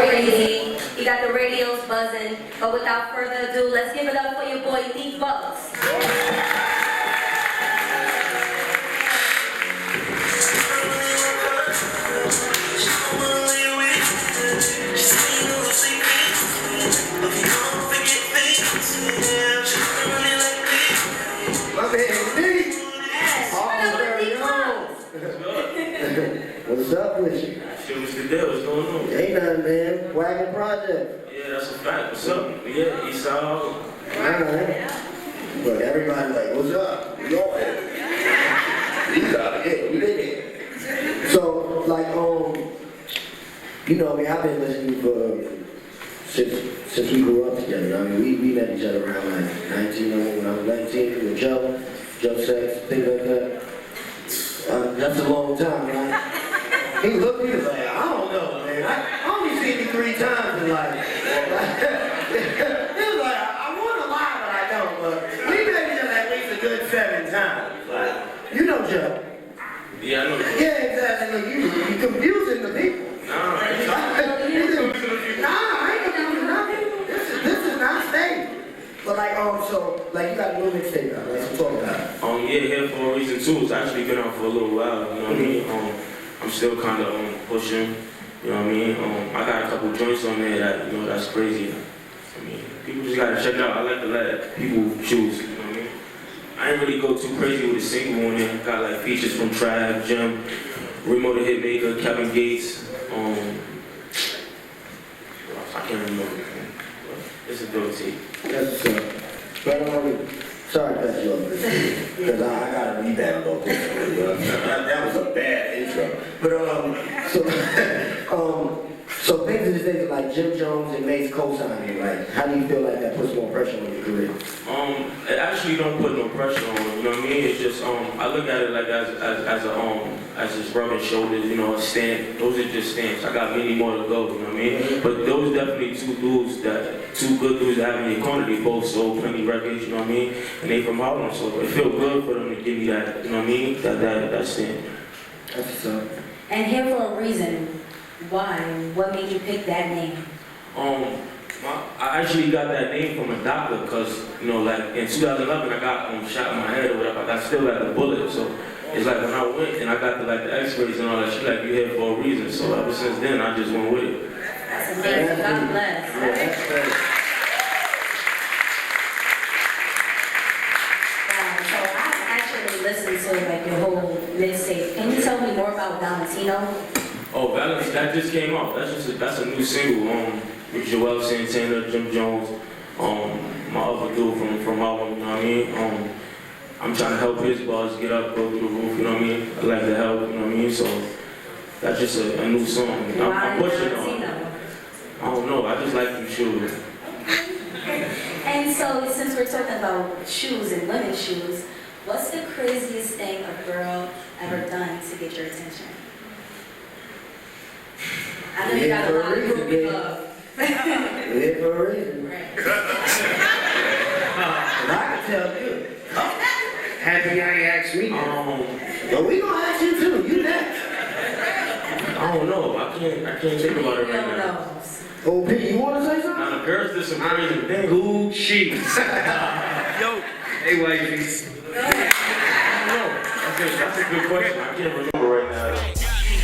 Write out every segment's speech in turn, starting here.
crazy. You got the radios buzzing. But without further ado, let's give it up for your boy Neek. What's up with you? Shit, what's the deal? What's going on? Ain't nothing, man. Wagon Project. Yeah, that's a fact. What's up? Yeah, East Side. Alright. Look, everybody like, what's up? We all here. East Side, yeah, we been here. So, like, you know, I mean, I've been listening for since we grew up together. I mean, we met each other around like 19, when I was 19 with Joe Sex, things like that. That's a long time, right? He looked at me and was like, I don't know, man. I only seen you 3 times in life. He was like, I want to lie, but I don't. But we met each other at least a good 7 times. Like, you know Joe. Yeah, I know. Yeah, exactly. Look, you confusing the people. Nah, I ain't confusing nothing. This is not stable. But like, so, like, you got a new mixtape out, let's talk about it. Yeah, here for a reason too. It's actually been out for a little while, you know what I mean? I'm still kind of pushing, you know what I mean? I got a couple joints on there that, you know, that's crazy. I mean, people just gotta check it out. I like to let people choose, you know what I mean? I ain't really go too crazy with a single on there. Got like features from Trav, Jim, Remo the Hitmaker, Kevin Gates, I can't remember. It's a dope tape. That's but sorry to cut you off, because I got to rebound on this. That was a bad intro. But so things in this days like Jim Jones and Mace co-signing, like how do you feel like that puts more pressure on your career? It actually don't put no pressure on, you know what I mean? It's just I look at it like as just rubbing shoulders, you know, a stamp. Those are just stamps. I got many more to go, you know what I mean? But those definitely two good dudes that have in your corner. They both sold plenty records, you know what I mean? And they from Harlem, so it feel good for them to give me that, you know what I mean? That stamp. That's what's up. And here for a reason. Why? What made you pick that name? I actually got that name from a doctor because, you know, like in 2011 I got shot in my head or whatever. I still got the bullet, so it's like when I went and I got the X-rays and all that shit, like you here for a reason. So ever since then I just went with it. That's amazing. God bless. So I actually listened to like your whole mixtape. Can you tell me more about Valentino? Oh, Valentino, that just came out. That's a new single with Joel Santana, Jim Jones, my other dude from Harlem, you know what I mean? I'm trying to help his buzz get up, go through the roof, you know what I mean? I like to help, you know what I mean? So that's just a new song. I'm pushing on. I don't know, I just like them shoes. And so since we're talking about shoes and women's shoes, what's the craziest thing a girl ever done to get your attention? I know you got a lot of groupie love. We're here for a reason. Right. I can tell you. Happy I ain't asked me. But we gonna ask you too. You next. I don't know. I can't think about it right now. Oh, Pete, you wanna say something? Now the girls did some crazy things. Gucci. Yo. Hey, wifey. I don't know. That's a good question. I can't remember right now.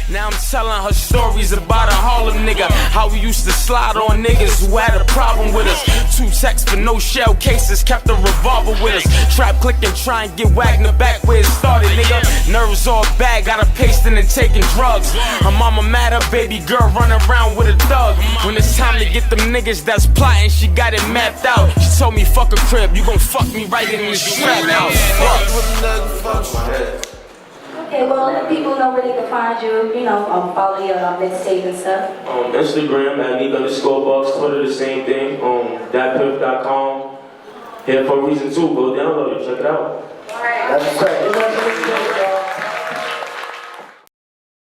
Now I'm telling her stories about a Harlem nigga. How we used to slide on niggas who had a problem with us. 2 texts for no shell cases, kept a revolver with us. Trap click and try and get Wagner back where it started, nigga. Nerves all bad, got her pasting and taking drugs. Her mama mad, her baby girl running around with a thug. When it's time to get them niggas that's plotting, she got it mapped out. She told me fuck a crib, you gon' fuck me right in this trap house. Okay, well, let people know where they can find you, you know, follow your mixtape and stuff. Instagram at Neek_Bucks, Twitter the same thing, datpiff.com. Here for a reason too, go download it, check it out. All right. That's correct.